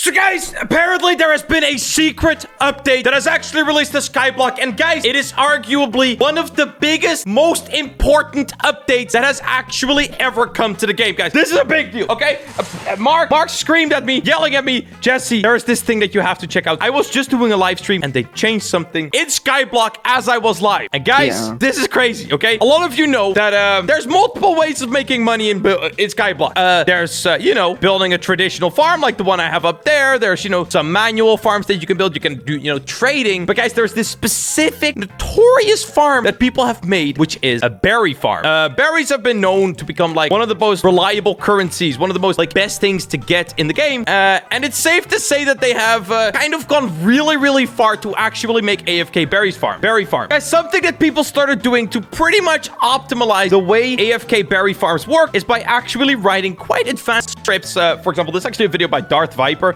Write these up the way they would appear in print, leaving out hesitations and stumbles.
So guys, apparently there has been a secret update that has actually released the Skyblock. And guys, it is arguably one of the biggest, most important updates that has actually ever come to the game, guys. This is a big deal, okay? Mark screamed at me, yelling at me, Jesse, there's this thing that you have to check out. I was just doing a live stream and they changed something in Skyblock as I was live. And guys, this is crazy, okay? A lot of you know that there's multiple ways of making money in Skyblock. There's, you know, building a traditional farm like the one I have up there. There's, you know, some manual farms that you can build. You can do, you know, trading. But guys, there's this specific notorious farm that people have made, which is a berry farm. Berries have been known to become like one of the most reliable currencies, one of the most like best things to get in the game. And it's safe to say that they have kind of gone really, really far to actually make AFK berry farm. Guys, something that people started doing to pretty much optimize the way AFK berry farms work is by actually writing quite advanced scripts. For example, there's actually a video by Darth Viper.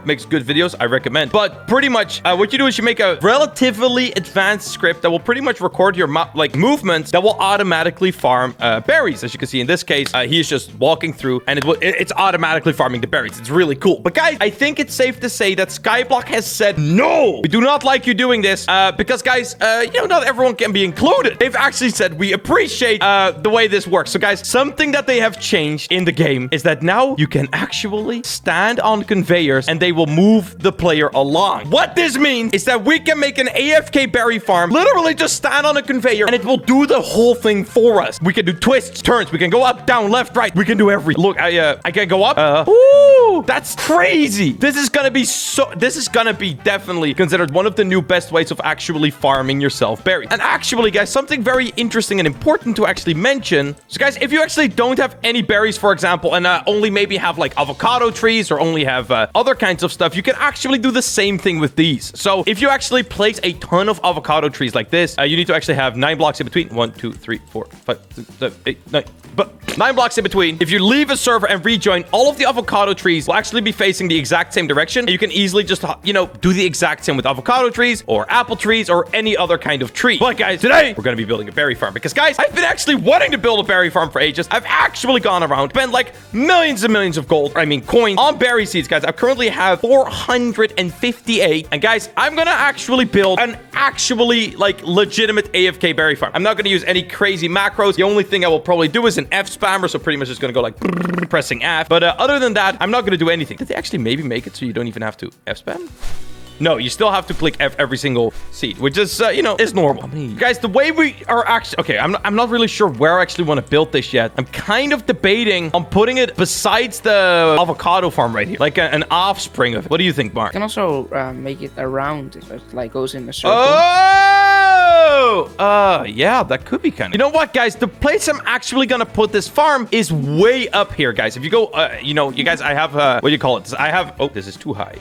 Makes good videos. I recommend. But pretty much what you do is you make a relatively advanced script that will pretty much record your movements that will automatically farm berries. As you can see in this case, he is just walking through and it's automatically farming the berries. It's really cool. But guys, I think it's safe to say that Skyblock has said, no, we do not like you doing this because guys, you know, not everyone can be included. They've actually said, we appreciate the way this works. So guys, something that they have changed in the game is that now you can actually stand on conveyors and they will move the player along. What this means is that we can make an AFK berry farm, literally just stand on a conveyor and it will do the whole thing for us. We can do twists, turns, we can go up, down, left, right. We can do everything. Look, I can go up. Ooh, that's crazy. This is gonna be definitely considered one of the new best ways of actually farming yourself berries. And actually, guys, something very interesting and important to actually mention. So guys, if you actually don't have any berries, for example, and only maybe have like avocado trees or only have other kinds of stuff, you can actually do the same thing with these. So if you actually place a ton of avocado trees like this, you need to actually have 9 blocks in between. 1, 2, 3, 4, 5, 6, 7, 8, 9. But 9 blocks in between. If you leave a server and rejoin, all of the avocado trees will actually be facing the exact same direction. And you can easily just, you know, do the exact same with avocado trees or apple trees or any other kind of tree. But guys, today we're going to be building a berry farm because guys, I've been actually wanting to build a berry farm for ages. I've actually gone around, spent like millions and millions of gold, coins on berry seeds, guys. I currently have 458. And guys, I'm going to actually build an actually like legitimate AFK berry farm. I'm not going to use any crazy macros. The only thing I will probably do is an F spammer. So pretty much just going to go like pressing F. But other than that, I'm not going to do anything. Did they actually maybe make it so you don't even have to F spam? No, you still have to click F every single seed, which is, you know, is normal. Guys, the way we are actually... Okay, I'm not really sure where I actually want to build this yet. I'm kind of debating on putting it besides the avocado farm right here, like an offspring of it. What do you think, Mark? You can also make it around, so it like goes in a circle. Oh! Yeah, that could be kind of... You know what, guys? The place I'm actually going to put this farm is way up here, guys. If you go, you know, you guys, I have, what do you call it? I have... Oh, this is too high.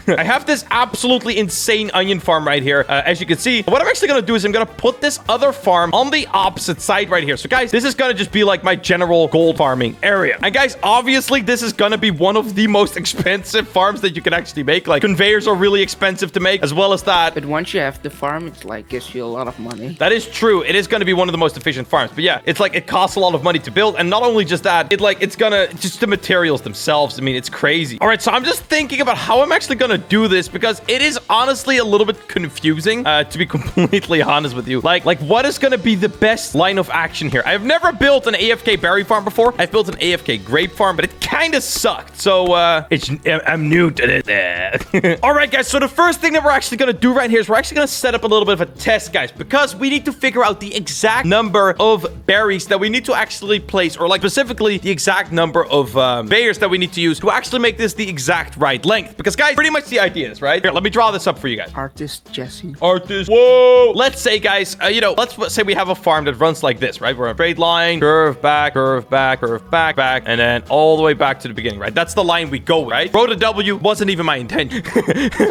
I have this absolutely insane onion farm right here. As you can see, what I'm actually going to do is I'm going to put this other farm on the opposite side right here. So guys, this is going to just be like my general gold farming area. And guys, obviously this is going to be one of the most expensive farms that you can actually make. Like conveyors are really expensive to make as well as that. But once you have the farm, it's like gives you a lot of money. That is true. It is going to be one of the most efficient farms. But yeah, it's like it costs a lot of money to build. And not only just that, it's gonna just the materials themselves. I mean, it's crazy. All right, so I'm just thinking about how I'm actually going to do this because it is honestly a little bit confusing, to be completely honest with you. Like what is going to be the best line of action here? I've never built an AFK berry farm before. I've built an AFK grape farm, but it kind of sucked. So I'm new to this. All right, guys. So the first thing that we're actually going to do right here is we're actually going to set up a little bit of a test, guys, because we need to figure out the exact number of berries that we need to actually place, or like specifically the exact number of conveyors that we need to use to actually make this the exact right length. Because guys, pretty much the idea is, right? Here, let me draw this up for you guys. Artist Jesse. Artist. Whoa. Let's say, guys, you know, let's say we have a farm that runs like this, right? We're a straight line, curve back, curve back, curve back, back, and then all the way back to the beginning, right? That's the line we go, right? Row to W wasn't even my intention.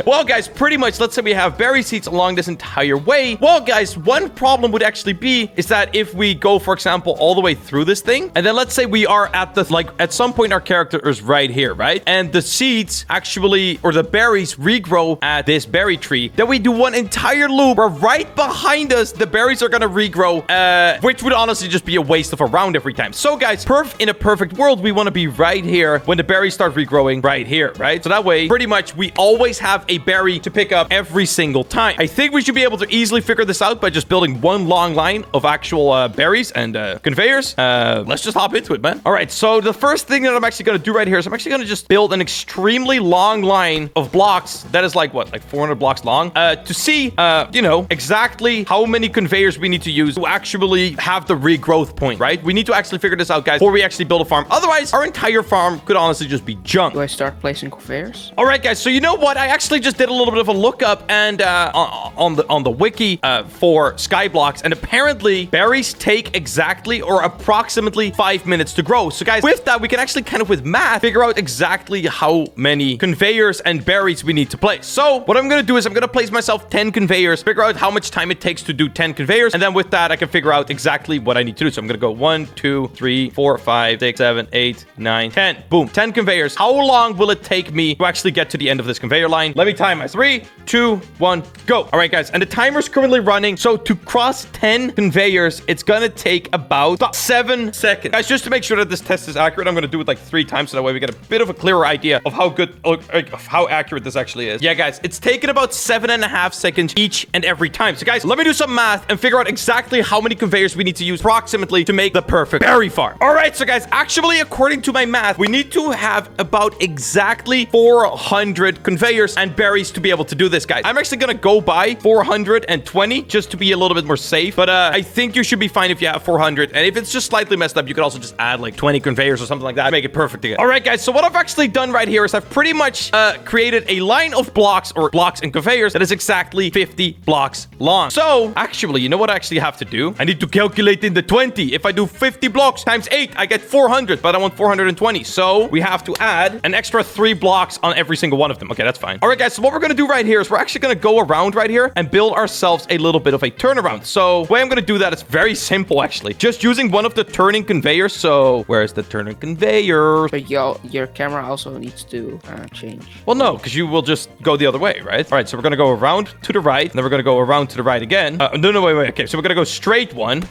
Well, guys, pretty much, let's say we have berry seeds along this entire way. Well, guys, guys, one problem would actually be is that if we go, for example, all the way through this thing, and then let's say we are at the, like, at some point our character is right here, right? And the seeds actually, or the berries regrow at this berry tree. Then we do one entire loop where right behind us, the berries are gonna regrow, which would honestly just be a waste of a round every time. So guys, in a perfect world, we want to be right here when the berries start regrowing right here, right? So that way, pretty much, we always have a berry to pick up every single time. I think we should be able to easily figure this out by just building one long line of actual berries and conveyors. Let's just hop into it, man. All right, so the first thing that I'm actually going to do right here is I'm actually going to just build an extremely long line of blocks that is like, what, like 400 blocks long to see, you know, exactly how many conveyors we need to use to actually have the regrowth point, right? We need to actually figure this out, guys, before we actually build a farm. Otherwise, our entire farm could honestly just be junk. Do I start placing conveyors? All right, guys. So you know what? I actually just did a little bit of a lookup and on the wiki for Skyblox, and apparently berries take exactly or approximately 5 minutes to grow. So guys, with that, we can actually kind of with math figure out exactly how many conveyors and berries we need to place. So what I'm gonna do is I'm gonna place myself 10 conveyors, figure out how much time it takes to do 10 conveyors, and then with that, I can figure out exactly what I need to do. So I'm gonna go 1, 2, 3, 4, 5, 6, 7, 8, 9, 10. Boom, 10 conveyors. How long will it take me to actually get to the end of this conveyor line? Let me time my 3, 2, 1, go. All right, guys, and the timer's currently running. So to cross 10 conveyors, it's gonna take about 7 seconds. Guys, just to make sure that this test is accurate, I'm gonna do it like 3 times so that way we get a bit of a clearer idea of how good, of how accurate this actually is. Yeah, guys, it's taken about 7.5 seconds each and every time. So guys, let me do some math and figure out exactly how many conveyors we need to use approximately to make the perfect berry farm. All right, so guys, actually, according to my math, we need to have about exactly 400 conveyors and berries to be able to do this, guys. I'm actually gonna go by 420 just to be a little bit more safe, but I think you should be fine if you have 400, and if it's just slightly messed up, you could also just add like 20 conveyors or something like that to make it perfect again. All right, guys, so what I've actually done right here is I've pretty much created a line of blocks and conveyors that is exactly 50 blocks long. So actually, you know what I actually have to do? I need to calculate in the 20. If I do 50 blocks times 8, I get 400, but I want 420. So we have to add an extra 3 blocks on every single one of them. Okay, that's fine. All right, guys, so what we're gonna do right here is we're actually gonna go around right here and build ourselves a little bit of a turnaround. So the way I'm gonna do that is very simple, actually. Just using one of the turning conveyors. So where's the turning conveyor? But your camera also needs to change. Well, no, because you will just go the other way, right? All right, so we're gonna go around to the right, and then we're gonna go around to the right again. No, wait. Okay, so we're gonna go straight one,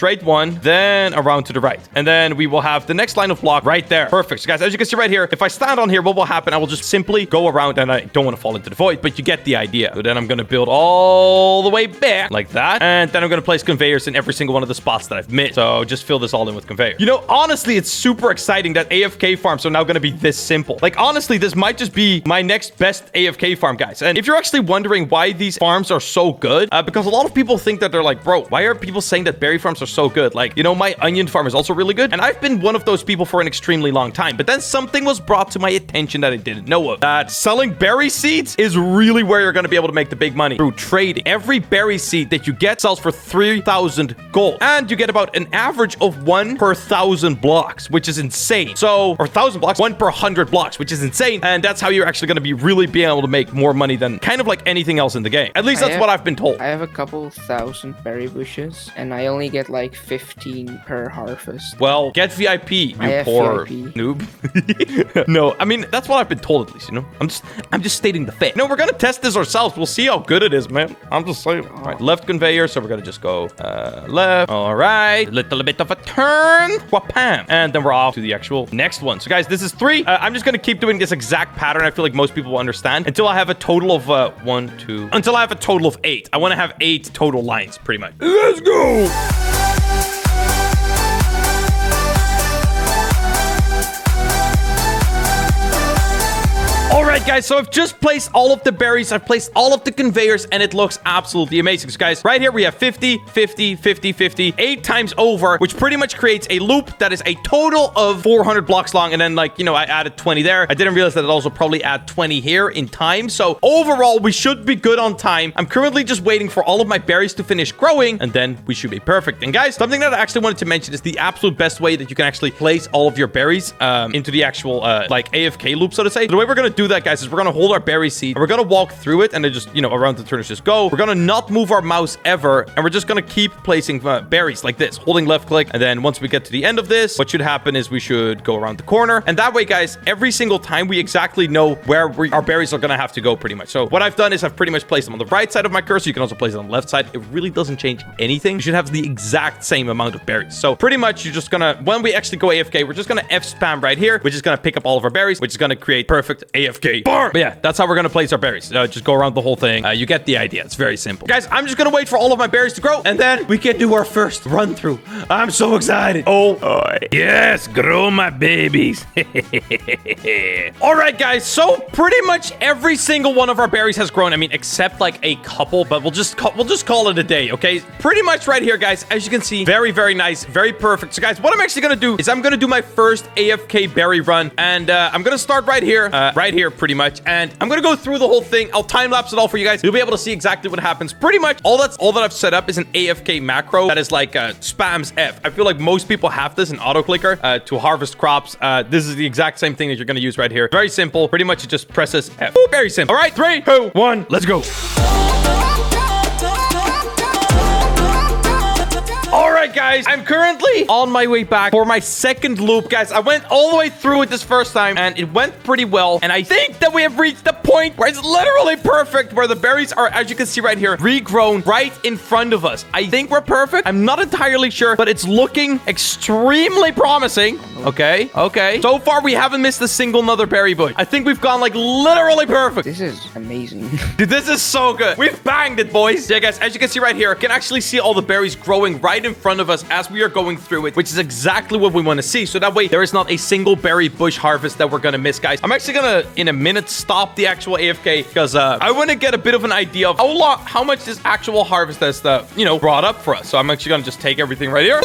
then around to the right. And then we will have the next line of block right there. Perfect. So guys, as you can see right here, if I stand on here, what will happen? I will just simply go around, and I don't want to fall into the void, but you get the idea. So then I'm gonna build all the way back like that. And then I'm gonna place conveyors in every single one of the spots that I've missed. So just fill this all in with conveyor. You know, honestly, it's super exciting that AFK farms are now gonna be this simple. Like, honestly, this might just be my next best AFK farm, guys. And if you're actually wondering why these farms are so good, because a lot of people think that they're like, bro, why are people saying that berry farms are so good? Like, you know, my onion farm is also really good, and I've been one of those people for an extremely long time. But then something was brought to my attention that I didn't know of. That selling berry seeds is really where you're going to be able to make the big money through trading. Every berry seed that you get sells for 3,000 gold, and you get about an average of 1 per 1,000 blocks, which is insane. So, or 1,000 blocks, 1 per 100 blocks, which is insane. And that's how you're actually going to be really being able to make more money than kind of like anything else in the game. At least that's what I've been told. I have a couple thousand berry bushes, and I only get like 15 per harvest. Well, get VIP, you poor VIP. noob. No, I mean, that's what I've been told, at least, you know? I'm just stating the fact. No, we're gonna test this ourselves. We'll see how good it is, man. I'm just saying. All right, left conveyor, so we're gonna just go left. All right, little bit of a turn. Wapam. And then we're off to the actual next one. So guys, this is 3. I'm just gonna keep doing this exact pattern. I feel like most people will understand until I have a total of 1, 2, until I have a total of 8. I want to have 8 total lines, pretty much. Let's go. Alright guys, so I've just placed all of the berries, I've placed all of the conveyors, and it looks absolutely amazing. So guys, right here we have 50, 50, 50, 50, 8 times over, which pretty much creates a loop that is a total of 400 blocks long, and then like, you know, I added 20 there. I didn't realize that it also probably add 20 here in time. So overall, we should be good on time. I'm currently just waiting for all of my berries to finish growing, and then we should be perfect. And guys, something that I actually wanted to mention is the absolute best way that you can actually place all of your berries into the actual like AFK loop, so to say. So the way we're gonna do that, guys, guys, is we're gonna hold our berry seed, and we're gonna walk through it, and then just, you know, around the turners just go. We're gonna not move our mouse ever, and we're just gonna keep placing berries like this, holding left click, and then once we get to the end of this, what should happen is we should go around the corner, and that way, guys, every single time we exactly know where our berries are gonna have to go, pretty much. So what I've done is I've pretty much placed them on the right side of my cursor. You can also place it on the left side. It really doesn't change anything. You should have the exact same amount of berries. So pretty much you're just gonna, when we actually go AFK, we're just gonna F spam right here, which is gonna pick up all of our berries, which is gonna create perfect AFK farm. But yeah, that's how we're gonna place our berries. Just go around the whole thing. You get the idea. It's very simple. Guys, I'm just gonna wait for all of my berries to grow, and then we can do our first run through. I'm so excited. Oh, yes, grow my babies. All right, guys. So pretty much every single one of our berries has grown. I mean, except like a couple, but we'll just call it a day, okay? Pretty much right here, guys. As you can see, very, very nice, very perfect. So, guys, what I'm actually gonna do is I'm gonna do my first AFK berry run, and I'm gonna start right here, pretty much, and I'm gonna go through the whole thing. I'll time lapse it all for you guys. You'll be able to see exactly what happens. Pretty much all that I've set up is an AFK macro that is like spams F. I feel like most people have this in auto clicker to harvest crops. This is the exact same thing that you're gonna use right here. Very simple. Pretty much it just presses F. Very simple. All right, 3, 2, 1, let's go. All right, guys, I'm currently on my way back for my second loop. Guys, I went all the way through it this first time, and it went pretty well. And I think that we have reached the point where it's literally perfect, where the berries are, as you can see right here, regrown right in front of us. I think we're perfect. I'm not entirely sure, but it's looking extremely promising. Okay. So far, we haven't missed a single another berry bush. I think we've gone, like, literally perfect. This is amazing. Dude, this is so good. We've banged it, boys. Yeah, guys, as you can see right here, you can actually see all the berries growing right in front of us as we are going through it, which is exactly what we want to see. So that way, there is not a single berry bush harvest that we're going to miss, guys. I'm actually going to, in a minute, stop the actual AFK because I want to get a bit of an idea of how much this actual harvest has, brought up for us. So I'm actually going to just take everything right here.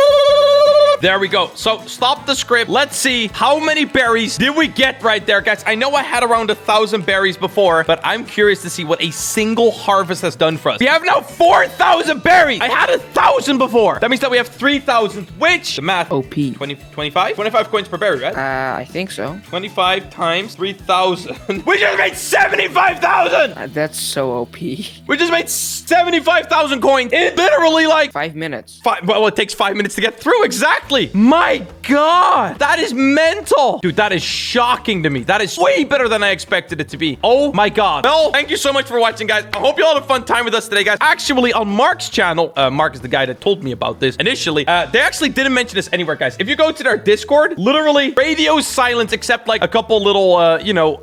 There we go. So stop the script. Let's see how many berries did we get right there, guys. I know I had around 1,000 berries before, but I'm curious to see what a single harvest has done for us. We have now 4,000 berries. I had 1,000 before. That means that we have 3,000, which the math. OP. 25 coins per berry, right? I think so. 25 times 3,000. We just made 75,000. That's so OP. We just made 75,000 coins in literally like 5 minutes. Well, it takes 5 minutes to get through. Exactly. My God, that is mental. Dude, that is shocking to me. That is way better than I expected it to be. Oh my God. Well, thank you so much for watching, guys. I hope you all had a fun time with us today, guys. Actually, on Mark's channel, Mark is the guy that told me about this initially. They actually didn't mention this anywhere, guys. If you go to their Discord, literally radio's silence except like a couple little,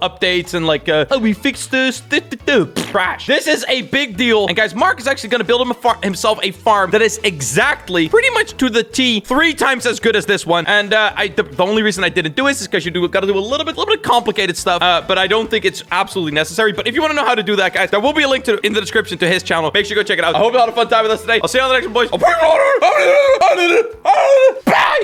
updates and like, oh, we fixed this. Trash. This is a big deal. And guys, Mark is actually going to build himself a farm that is exactly pretty much to the T 3 times as good as this one. And the only reason I didn't do this is because you got to do a little bit complicated stuff. But I don't think it's absolutely necessary. But if you want to know how to do that, guys, there will be a link in the description to his channel. Make sure you go check it out. I hope you had a fun time with us today. I'll see you on the next one, boys. Bye.